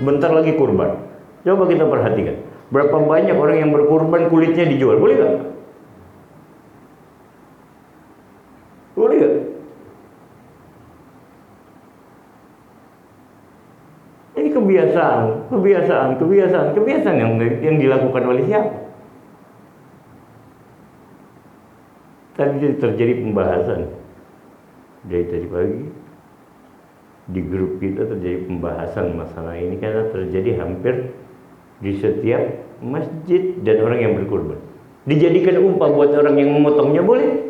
sebentar lagi kurban. Coba kita perhatikan, berapa banyak orang yang berkurban kulitnya dijual, boleh nggak? Boleh nggak? Ini kebiasaan yang dilakukan oleh siapa? Tadi terjadi pembahasan dari tadi pagi di grup kita, terjadi pembahasan masalah ini karena terjadi hampir di setiap masjid dan orang yang berkurban. Dijadikan upah buat orang yang memotongnya, boleh?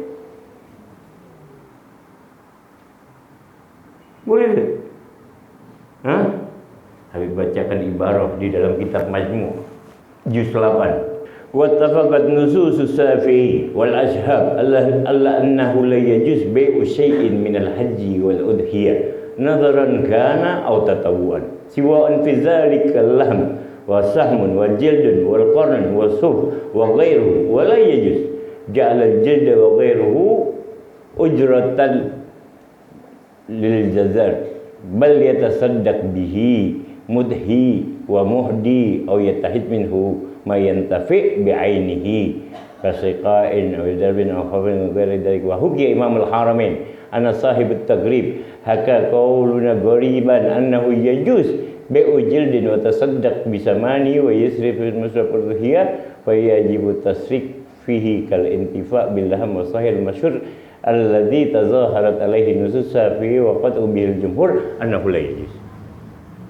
Boleh? Hah? Habis bacakan ibarah di dalam kitab Majmu' juz 8. Wattafaqat nususus Syafi'i wal ashab alla annahu la yajuz bai'u syai'in minal haji wal udhiyah nadharan kana aw tatawwu'an siwa'an fi dzalika lahm wa sahmun wa jildun wal qarn wa suf wa ghairuhu wa la yajuz ja'ala al-jilda wa ghairuhu ujratan lil jazar bal yatasaddaq bihi mudhi wa muhdi aw yatahid minhu ma yantafi bi'ainihi kasiqa'in aw darbin aw khawin ghairi dzalik wa hukiya Imam al-Haramain anna sahib at-taghrib haka qauluna ghariban annahu yajuz bai'u jildin wa tasaddaq bisamani wa yasrif al-musraf al-dhiyah fa yajibu tasrik fihi kal intifa' bil lahm wa sahih al-masyhur alladhi tazaharat alaihi nusus Syafi'i wa qad ubil jumhur annahu la yajuz.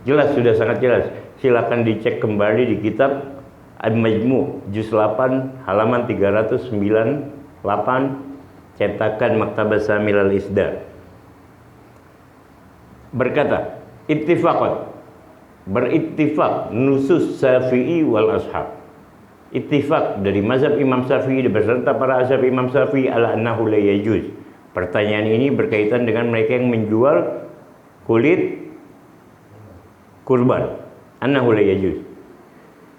Jelas, sudah sangat jelas. Silakan dicek kembali di kitab Al-Majmu' juz 8 halaman 398 cetakan Maktabah Samil al-Isdar. Berkata, ittifaqat, berittifaq nusus Syafi'i wal ashab. Ittifaq dari mazhab Imam Syafi'i beserta para ashab Imam Syafi'i ala annahu la yajuz. Pertanyaan ini berkaitan dengan mereka yang menjual kulit kurban. Annahu la yajuz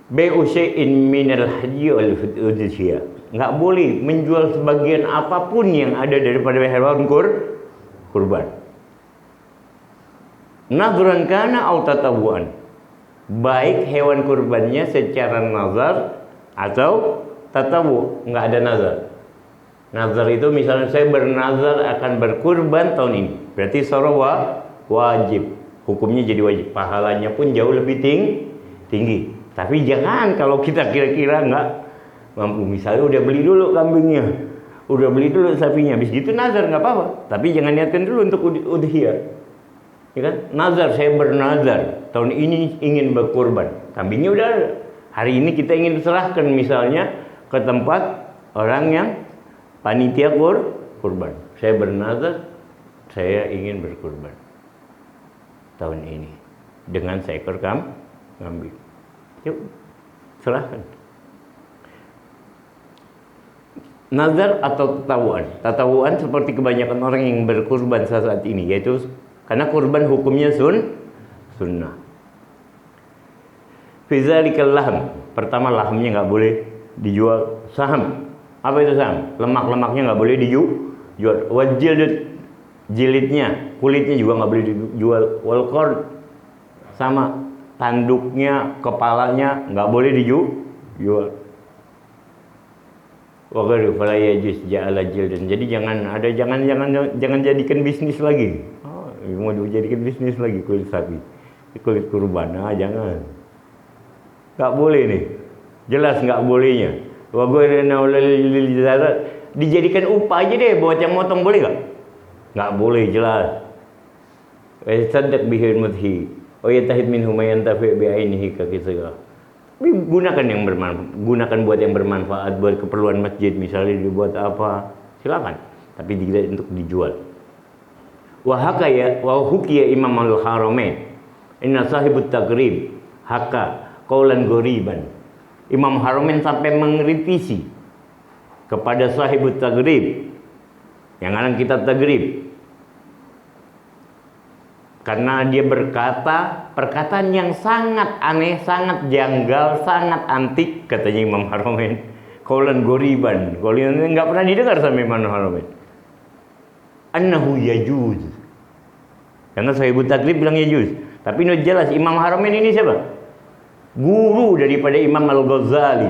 bai'u syai'in minal haji wal udhiyah. Enggak boleh menjual sebagian apapun yang ada daripada hewan kurban. Nadhran kana aw tatawwu'an. Baik hewan kurbannya secara nazar atau tatawu, enggak ada nazar. Nazar itu misalnya saya bernazar akan berkurban tahun ini, berarti syarat wajib. Hukumnya jadi wajib, pahalanya pun jauh lebih tinggi. Tapi jangan kalau kita kira-kira nggak mampu, misalnya udah beli dulu kambingnya, udah beli dulu sapinya, habis gitu nazar nggak apa-apa. Tapi jangan niatkan dulu untuk udhiyah, ya kan? Nazar, saya bernazar tahun ini ingin berkurban, kambingnya udah ada. Hari ini kita ingin serahkan misalnya ke tempat orang yang panitia kurban. Saya bernazar, saya ingin berkurban tahun ini dengan seekor kambing. Yuk, serahkan. Nazar atau tatawuan seperti kebanyakan orang yang berkurban saat ini, yaitu karena kurban hukumnya sunnah. Fi dzalikal lahm, pertama lahmnya nggak boleh dijual. Saham, apa itu saham? Lemak-lemaknya nggak boleh dijual. Wajil, jilidnya, kulitnya juga nggak boleh dijual. Wal qarn, sama tanduknya, kepalanya nggak boleh dijual. Wa ghairu fala yajuz ja'ala jildan. Jadi jangan jadikan bisnis lagi. Oh, mau dijadikan bisnis lagi kulit sapi, kulit kurban. Nah, jangan. Nggak boleh nih. Jelas nggak bolehnya. Wa ghairu lil jazarat. Dijadikan upah aja deh buat yang motong, boleh nggak? Nggak boleh, jelas. Wa saddaq bihi mudhi. Oh ya tahid minhu ma yantafi bi ainihi ka kisah. Gunakan yang bermanfaat, gunakan buat yang bermanfaat, buat keperluan masjid misalnya, dibuat apa, silakan. Tapi tidak untuk dijual. Wa hakaya wa hukiya Imam al-Haramain. Inna sahibut taqrib haka qaulan ghariban. Imam Haramain sampai mengkritisi kepada sahibut taqrib yang ngarang kitab Taghrib, karena dia berkata perkataan yang sangat aneh, sangat janggal, sangat antik, katanya Imam Haramain. Qaulan ghariban, qaulan enggak pernah didengar sama Imam Haramain. Annahu yajuz. Karena Sahibut Taqrib bilang yajuz, Tapi ini jelas Imam Haramain ini siapa? Guru daripada Imam Al-Ghazali,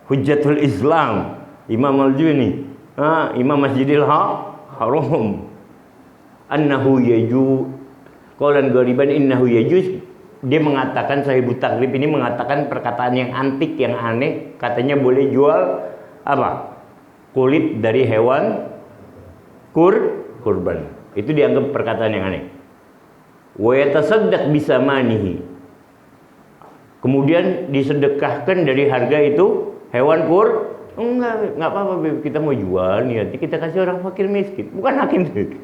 Hujjatul Islam, Imam Al-Juni, Imam Masjidil Haram. Annahu yaju qaulan ghariban innahu yajuz. Dia mengatakan, Sahibut Taghrib ini mengatakan perkataan yang antik, yang aneh, katanya boleh jual apa? Kulit dari hewan kurban. Itu dianggap perkataan yang aneh. Wa yatasaddaq bisamanihi. Kemudian disedekahkan dari harga itu hewan enggak apa-apa, kita mau jual nih, nanti kita kasih orang fakir miskin, bukan hakim tuh.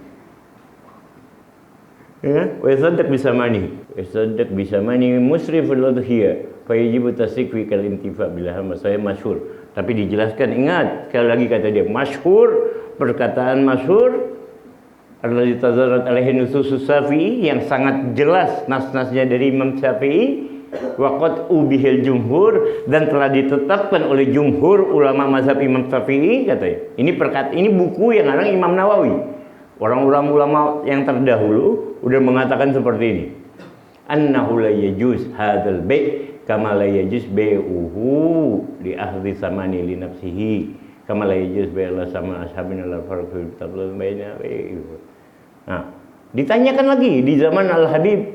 Ya, wa yatasaddaq bisamanihi. Yatasaddaq bisamanihi musriful udhiyah fa yajibu tasfiq kal intifa billah. Saya masyhur, tapi dijelaskan, ingat sekali lagi kata dia masyhur, perkataan masyhur adalah ditazarat alaihi nusus Syafi'i, yang sangat jelas nas-nasnya dari Imam Syafi'i, waqad ubihil jumhur, dan telah ditetapkan oleh jumhur ulama mazhab Imam Syafi'i, katanya. Ini buku yang ada Imam Nawawi. Orang-orang ulama yang terdahulu udah mengatakan seperti ini. Annahu la yajuz hadzal bai' kama la yajuz bai'uhu li akhdhi samani li nafsihi kama la yajuz bai'la sama ashabina la farqu tabla baina. Nah, ditanyakan lagi di zaman Al-Habib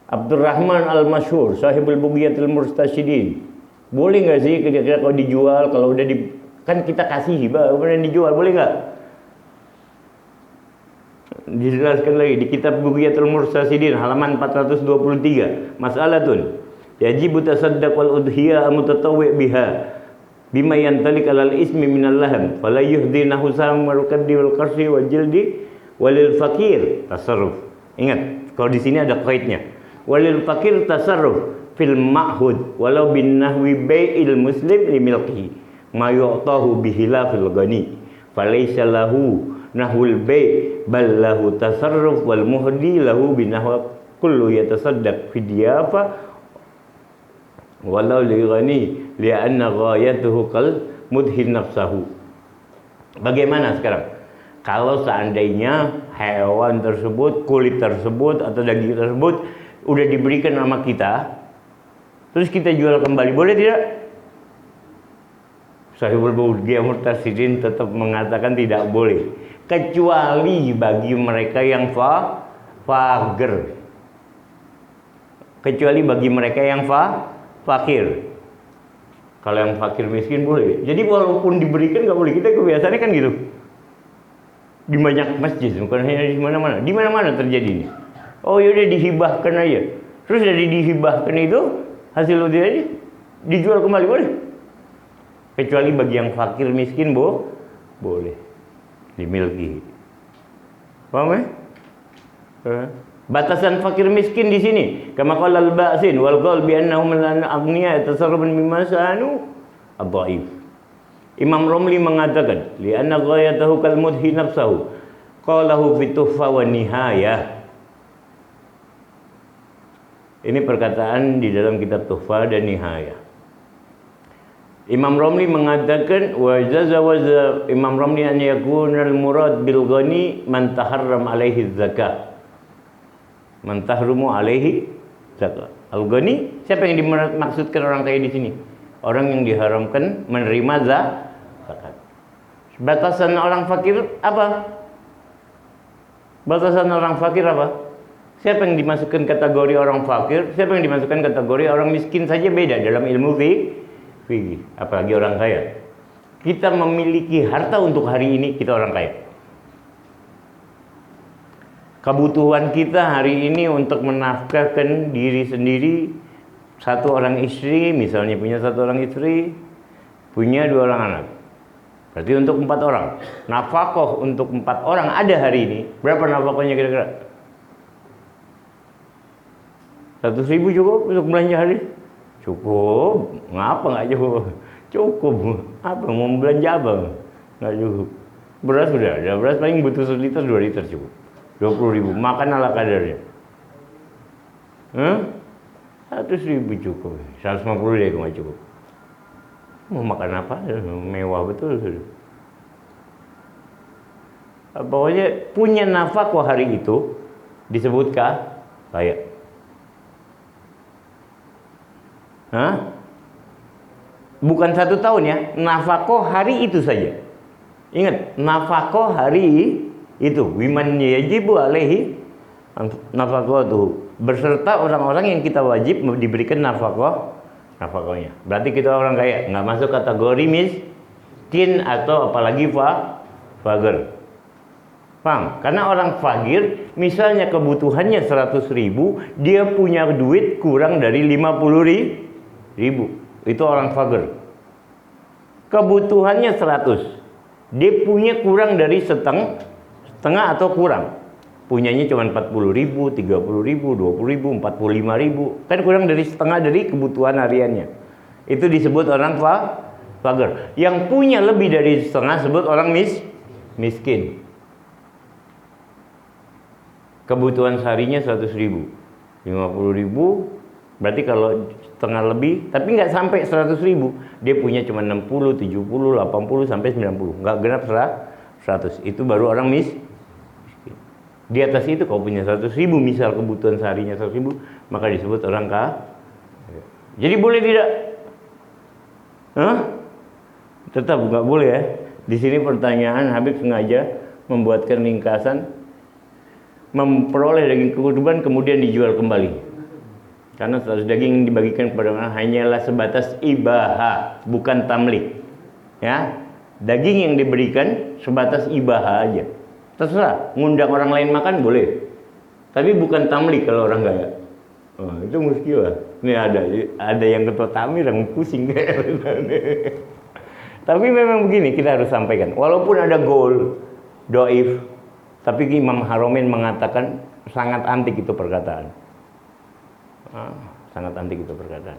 Abdurrahman Al-Masyhur, Sahibul Bughyatil Murtasyidin. Boleh nggak sih kira-kira kalau dijual, kalau udah kan kita kasih hibah, kemudian dijual, boleh nggak? Dijelaskan lagi di kitab Bughyatul Murtasyidin halaman 423. Mas'alatun yajibu tasaddaq wal udhiyah mutatawwi biha bima yantalik alal ismi minal laham fala yuhdinahu samar kaddi wal qarsi wal jildi walil fakir tasarruf. Ingat, kalau di sini ada qaidnya. Walil fakir tasarruf fil ma'hud walau bin nahwi bai'il muslim li milkihi ma yu'tahu bihilafil ghani falaysa lahu nahwul bai' bal lahu tasarruf wal muhdi lahu bin nahwa kullu yatasaddaq fi diyafa walau li ghani li anna ghayatuhu kal mudhin nafsahu. Bagaimana sekarang kalau seandainya hewan tersebut, kulit tersebut atau daging tersebut udah diberikan sama kita, terus kita jual kembali, boleh tidak? Sahibul Bughyatil Murtasyidin tetap mengatakan tidak boleh, kecuali bagi mereka yang fakir. Kecuali bagi mereka yang fakir. Kalau yang fakir miskin boleh. Jadi walaupun diberikan nggak boleh. Kita kebiasaannya kan gitu. Di banyak masjid, bukan hanya di mana-mana. Di mana-mana terjadi ini. Oh yaudah dihibahkan aja. Terus dari dihibahkan itu hasil udah dijual kembali, boleh. Kecuali bagi yang fakir miskin boleh dimiliki. Paham ya? Batasan fakir miskin di sini. Kama qala al-Ba'sin wal qaul bi annahum al-aghniya yatasarrafun mimma sa'anu ad-dha'if. Imam Romli mengatakan, li anna ghayatahu kal mudhi nafsahu. Qalahu fi tuhfa wa nihayah. Ini perkataan di dalam kitab Tuhfa dan Nihayah. Imam Romli mengatakan wa jazawaza Imam Romli an yakuna al-murad bil ghani man taharram alaihi zakah. Man tahrumu alaihi zakah. Al-ghani, siapa yang dimaksudkan orang kaya di sini? Orang yang diharamkan menerima zakat. Batasan orang fakir apa? Batasan orang fakir apa? Siapa yang dimasukkan kategori orang fakir? Siapa yang dimasukkan kategori orang miskin saja beda dalam ilmu fikih. Apalagi orang kaya. Kita memiliki harta untuk hari ini, kita orang kaya. Kebutuhan kita hari ini untuk menafkahkan diri sendiri, satu orang istri, misalnya punya satu orang istri, punya 2 orang anak. Berarti untuk 4 orang. Nafkah untuk 4 orang ada hari ini. Berapa nafkahnya kira-kira? 100.000 cukup untuk belanja hari? Cukup. Ngapa nggak cukup? Cukup. Apa mau belanja apa? Nggak cukup. Beras sudah ada. Beras paling butuh 1 liter, 2 liter cukup. 20.000. Makan ala kadarnya. 100.000 cukup. 150 deh nggak cukup. Mau makan apa? Mewah betul. Pokoknya punya nafkah hari itu disebutkan kaya. Hah? Bukan 1 tahun ya, nafkah hari itu saja. Ingat, nafkah hari itu. Wiman yajibu alaihi nafaqatuhu, beserta orang-orang yang kita wajib diberikan nafkahnya. Berarti kita orang kaya, nggak masuk kategori miskin atau apalagi fakir. Paham? Karena orang fakir, misalnya kebutuhannya 100.000, dia punya duit kurang dari 50.000. Itu orang fakir. Kebutuhannya 100, dia punya kurang dari setengah atau kurang. Punyanya cuma 40.000, 30.000, 20.000, 45.000. Kan kurang dari setengah dari kebutuhan hariannya. Itu disebut orang fakir. Yang punya lebih dari setengah sebut orang miskin. Kebutuhan seharinya 100.000, 50.000, berarti kalau setengah lebih, tapi nggak sampai 100.000, dia punya cuma 60, 70, 80 sampai 90, nggak genap 100. Itu baru orang miskin. Di atas itu kalau punya 100.000, misal kebutuhan seharinya 100.000, maka disebut orang kaya. Jadi boleh tidak? Hah? Tetap nggak boleh ya. Di sini pertanyaan Habib sengaja membuatkan ringkasan, memperoleh daging kurban kemudian dijual kembali. Karena status daging yang dibagikan kepada orang hanyalah sebatas ibaha, bukan tamlik. Ya, daging yang diberikan sebatas ibaha aja. Terserah, ngundang orang lain makan boleh, tapi bukan tamlik kalau orang kaya. Oh, itu muskilah. Ini ada yang ketua tamir yang pusing. Tapi memang begini, kita harus sampaikan. Walaupun ada gol, doif, tapi Imam Haromin mengatakan sangat antik itu perkataan. Sangat antik itu perkataan.